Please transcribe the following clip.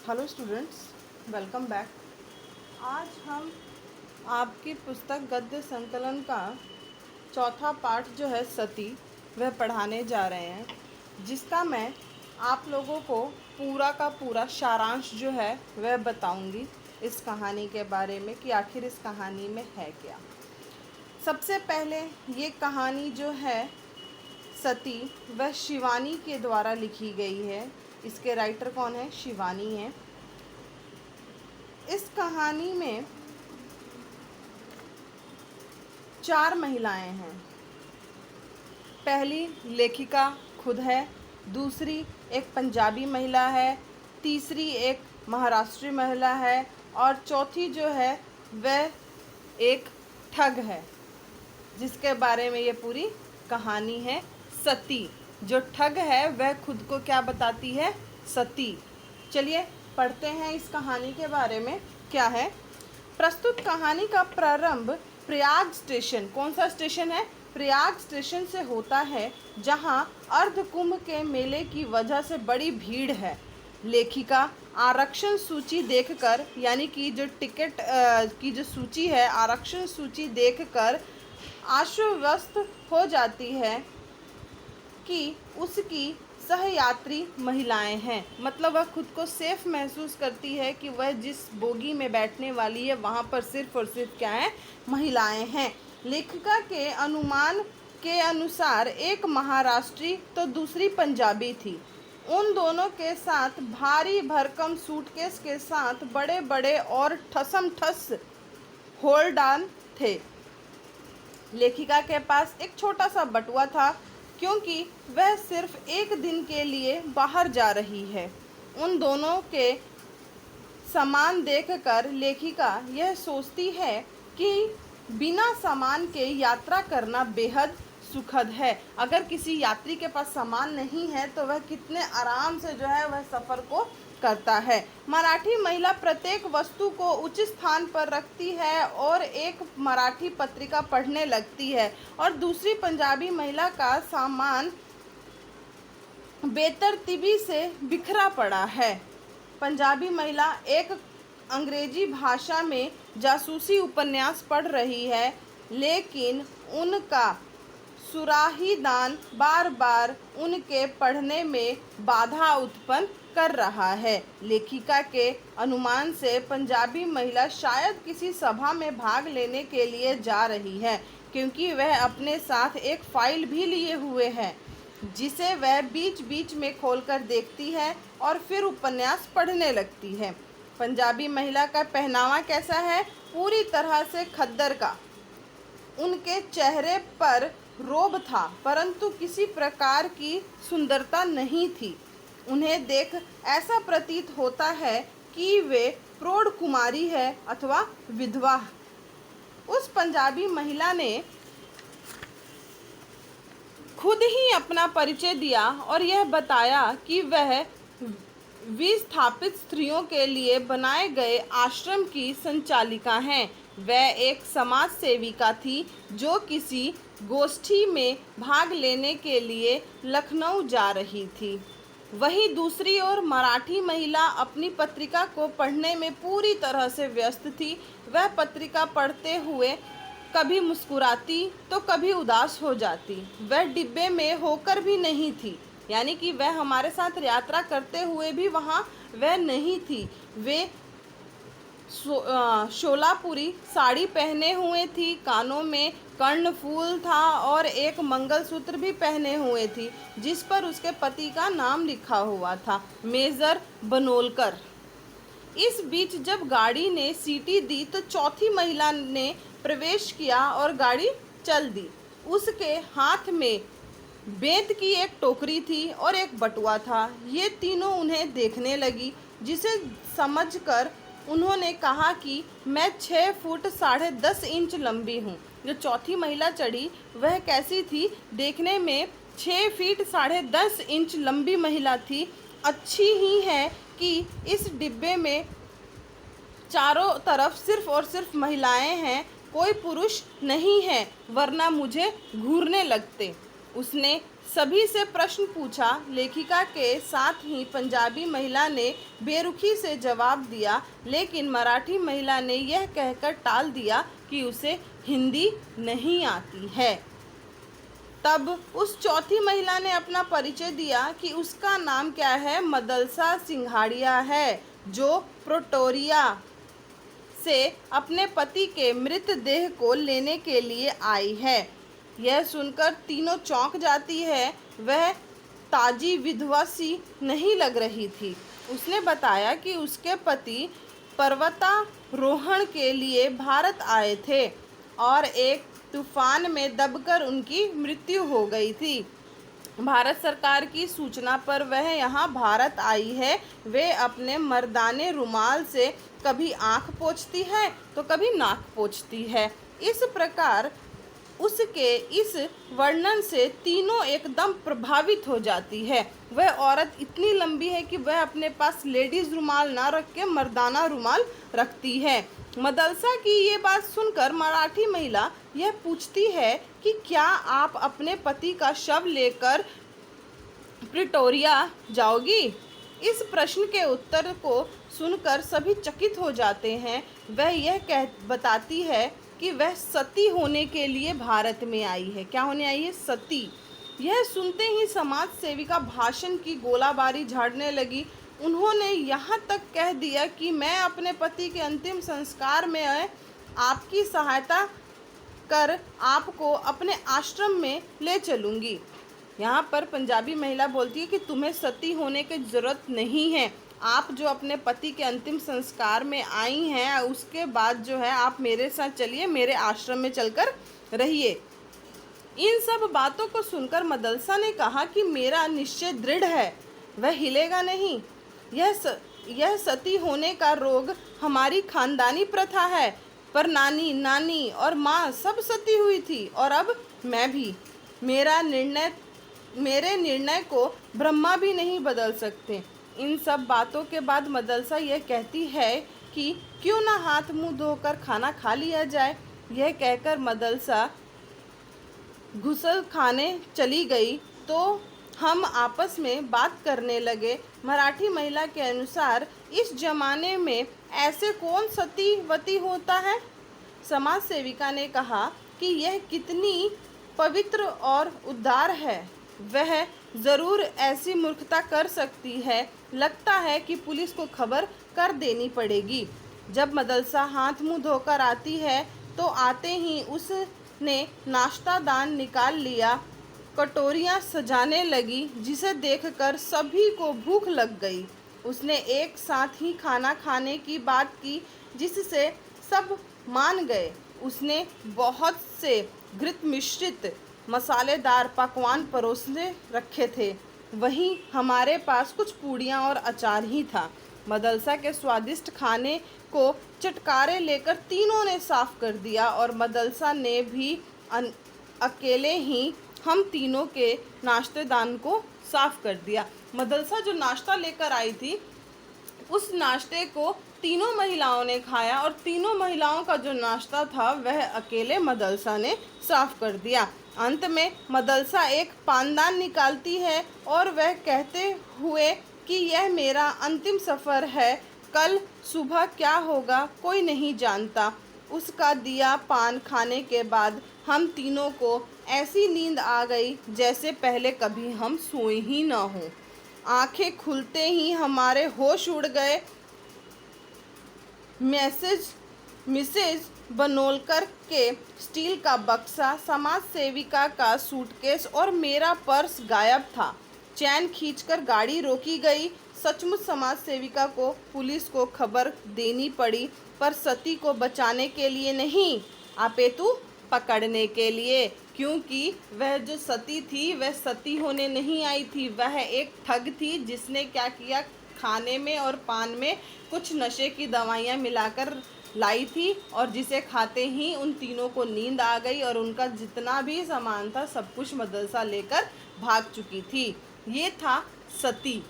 Hello students, welcome back. आज हम आपकी पुस्तक गद्य संकलन का चौथा पाठ जो है सती, वह पढ़ाने जा रहे हैं, जिसका मैं आप लोगों को पूरा का पूरा सारांश जो है वह बताऊंगी इस कहानी के बारे में कि आखिर इस कहानी में है क्या। सबसे पहले ये कहानी जो है सती, वह शिवानी के द्वारा लिखी गई है। इसके राइटर कौन है? शिवानी है। इस कहानी में 4 महिलाएं हैं। पहली लेखिका खुद है, दूसरी एक पंजाबी महिला है, तीसरी एक महाराष्ट्री महिला है और चौथी जो है वह एक ठग है, जिसके बारे में ये पूरी कहानी है। सती जो ठग है वह खुद को क्या बताती है? सती। चलिए पढ़ते हैं इस कहानी के बारे में क्या है। प्रस्तुत कहानी का प्रारंभ प्रयाग स्टेशन, कौन सा स्टेशन है? प्रयाग स्टेशन से होता है, जहां अर्धकुंभ के मेले की वजह से बड़ी भीड़ है। लेखिका आरक्षण सूची देखकर, यानी कि जो टिकट की जो सूची है, आरक्षण सूची देखकर आश्वस्त हो जाती है कि उसकी सहयात्री महिलाएं हैं। मतलब वह खुद को सेफ महसूस करती है कि वह जिस बोगी में बैठने वाली है वहाँ पर सिर्फ और सिर्फ क्या है? महिलाएं हैं। लेखिका के अनुमान के अनुसार एक महाराष्ट्री तो दूसरी पंजाबी थी। उन दोनों के साथ भारी भरकम सूटकेस के साथ बड़े बड़े और ठसम ठस होल्डान थे। लेखिका के पास एक छोटा सा बटुआ था, क्योंकि वह सिर्फ एक दिन के लिए बाहर जा रही है। उन दोनों के सामान देखकर लेखिका यह सोचती है कि बिना सामान के यात्रा करना बेहद सुखद है। अगर किसी यात्री के पास सामान नहीं है तो वह कितने आराम से जो है वह सफ़र को करता है। मराठी महिला प्रत्येक वस्तु को उचित स्थान पर रखती है और एक मराठी पत्रिका पढ़ने लगती है, और दूसरी पंजाबी महिला का सामान बेतरतीबी से बिखरा पड़ा है। पंजाबी महिला एक अंग्रेजी भाषा में जासूसी उपन्यास पढ़ रही है, लेकिन उनका सुराहीदान बार बार उनके पढ़ने में बाधा उत्पन्न कर रहा है। लेखिका के अनुमान से पंजाबी महिला शायद किसी सभा में भाग लेने के लिए जा रही है, क्योंकि वह अपने साथ एक फाइल भी लिए हुए है, जिसे वह बीच बीच में खोलकर देखती है और फिर उपन्यास पढ़ने लगती है। पंजाबी महिला का पहनावा कैसा है? पूरी तरह से खद्दर का। उनके चेहरे पर रोब था, परंतु किसी प्रकार की सुंदरता नहीं थी। उन्हें देख ऐसा प्रतीत होता है कि वे प्रौढ़ कुमारी है अथवा विधवा। उस पंजाबी महिला ने खुद ही अपना परिचय दिया और यह बताया कि वह विस्थापित स्त्रियों के लिए बनाए गए आश्रम की संचालिका हैं। वह एक समाज सेविका थी जो किसी गोष्ठी में भाग लेने के लिए लखनऊ जा रही थी। वहीं दूसरी ओर मराठी महिला अपनी पत्रिका को पढ़ने में पूरी तरह से व्यस्त थी। वह पत्रिका पढ़ते हुए कभी मुस्कुराती तो कभी उदास हो जाती। वह डिब्बे में होकर भी नहीं थी, यानी कि वह हमारे साथ यात्रा करते हुए भी वहाँ वह नहीं थी। वे शोलापुरी साड़ी पहने हुए थी, कानों में कर्णफूल था और एक मंगलसूत्र भी पहने हुए थी, जिस पर उसके पति का नाम लिखा हुआ था, मेजर बनोलकर। इस बीच जब गाड़ी ने सीटी दी तो चौथी महिला ने प्रवेश किया और गाड़ी चल दी। उसके हाथ में बेंत की एक टोकरी थी और एक बटुआ था। ये तीनों उन्हें देखने लगी, जिसे समझकर उन्होंने कहा कि मैं 6 फुट 10.5 इंच लंबी हूँ। जो चौथी महिला चढ़ी वह कैसी थी? देखने में 6 फीट 10.5 इंच लंबी महिला थी। अच्छी ही है कि इस डिब्बे में चारों तरफ सिर्फ और सिर्फ महिलाएं हैं, कोई पुरुष नहीं है, वरना मुझे घूरने लगते। उसने सभी से प्रश्न पूछा। लेखिका के साथ ही पंजाबी महिला ने बेरुखी से जवाब दिया, लेकिन मराठी महिला ने यह कहकर टाल दिया कि उसे हिंदी नहीं आती है। तब उस चौथी महिला ने अपना परिचय दिया कि उसका नाम क्या है, मदलसा सिंघाड़िया है, जो प्रिटोरिया से अपने पति के मृतदेह को लेने के लिए आई है। यह सुनकर तीनों चौंक जाती है। वह ताजी विधवा सी नहीं लग रही थी। उसने बताया कि उसके पति पर्वतारोहण के लिए भारत आए थे और एक तूफान में दबकर उनकी मृत्यु हो गई थी। भारत सरकार की सूचना पर वह यहाँ भारत आई है। वे अपने मर्दाने रुमाल से कभी आँख पोंछती है तो कभी नाक पोंछती है। इस प्रकार उसके इस वर्णन से तीनों एकदम प्रभावित हो जाती है। वह औरत इतनी लंबी है कि वह अपने पास लेडीज रुमाल ना रख के मर्दाना रुमाल रखती है। मदलसा की ये बात सुनकर मराठी महिला यह पूछती है कि क्या आप अपने पति का शव लेकर प्रिटोरिया जाओगी? इस प्रश्न के उत्तर को सुनकर सभी चकित हो जाते हैं। वह यह बताती है कि वह सती होने के लिए भारत में आई है। क्या होने आई है? सती। यह सुनते ही समाज सेविका भाषण की गोलाबारी झाड़ने लगी। उन्होंने यहाँ तक कह दिया कि मैं अपने पति के अंतिम संस्कार में आपकी सहायता कर आपको अपने आश्रम में ले चलूँगी। यहाँ पर पंजाबी महिला बोलती है कि तुम्हें सती होने की ज़रूरत नहीं है। आप जो अपने पति के अंतिम संस्कार में आई हैं, उसके बाद जो है आप मेरे साथ चलिए, मेरे आश्रम में चलकर रहिए। इन सब बातों को सुनकर मदलसा ने कहा कि मेरा निश्चय दृढ़ है, वह हिलेगा नहीं। यह सती होने का रोग हमारी खानदानी प्रथा है, पर नानी, नानी और माँ सब सती हुई थी और अब मैं भी। मेरे निर्णय को ब्रह्मा भी नहीं बदल सकते। इन सब बातों के बाद मदलसा यह कहती है कि क्यों ना हाथ मुंह धोकर खाना खा लिया जाए। यह कहकर मदलसा घुसल खाने चली गई तो हम आपस में बात करने लगे। मराठी महिला के अनुसार इस जमाने में ऐसे कौन सतीवती होता है? समाज सेविका ने कहा कि यह कितनी पवित्र और उदार है, वह ज़रूर ऐसी मूर्खता कर सकती है। लगता है कि पुलिस को खबर कर देनी पड़ेगी। जब मदलसा हाथ मुंह धोकर आती है तो आते ही उसने नाश्ता दान निकाल लिया, कटोरियाँ सजाने लगी, जिसे देखकर सभी को भूख लग गई। उसने एक साथ ही खाना खाने की बात की, जिससे सब मान गए। उसने बहुत से घृत मिश्रित मसालेदार पकवान परोसने रखे थे। वहीं हमारे पास कुछ पूड़ियाँ और अचार ही था। मदलसा के स्वादिष्ट खाने को चटकारे लेकर तीनों ने साफ कर दिया और मदलसा ने भी अकेले ही हम तीनों के नाश्तेदान को साफ कर दिया। मदलसा जो नाश्ता लेकर आई थी, उस नाश्ते को तीनों महिलाओं ने खाया और तीनों महिलाओं का जो नाश्ता था वह अकेले मदलसा ने साफ कर दिया। अंत में मदलसा एक पानदान निकालती है और वह कहते हुए कि यह मेरा अंतिम सफ़र है, कल सुबह क्या होगा कोई नहीं जानता। उसका दिया पान खाने के बाद हम तीनों को ऐसी नींद आ गई जैसे पहले कभी हम सोए ही ना हों। आंखें खुलते ही हमारे होश उड़ गए। मिसेज बनोलकर के स्टील का बक्सा, समाज सेविका का सूटकेस और मेरा पर्स गायब था। चैन खींचकर गाड़ी रोकी गई। सचमुच समाज सेविका को पुलिस को खबर देनी पड़ी, पर सती को बचाने के लिए नहीं, अपितु पकड़ने के लिए, क्योंकि वह जो सती थी वह सती होने नहीं आई थी। वह एक ठग थी जिसने क्या किया, खाने में और पान में कुछ नशे की दवाइयाँ मिलाकर लाई थी और जिसे खाते ही उन तीनों को नींद आ गई और उनका जितना भी सामान था सब कुछ मदरसा लेकर भाग चुकी थी। ये था सती।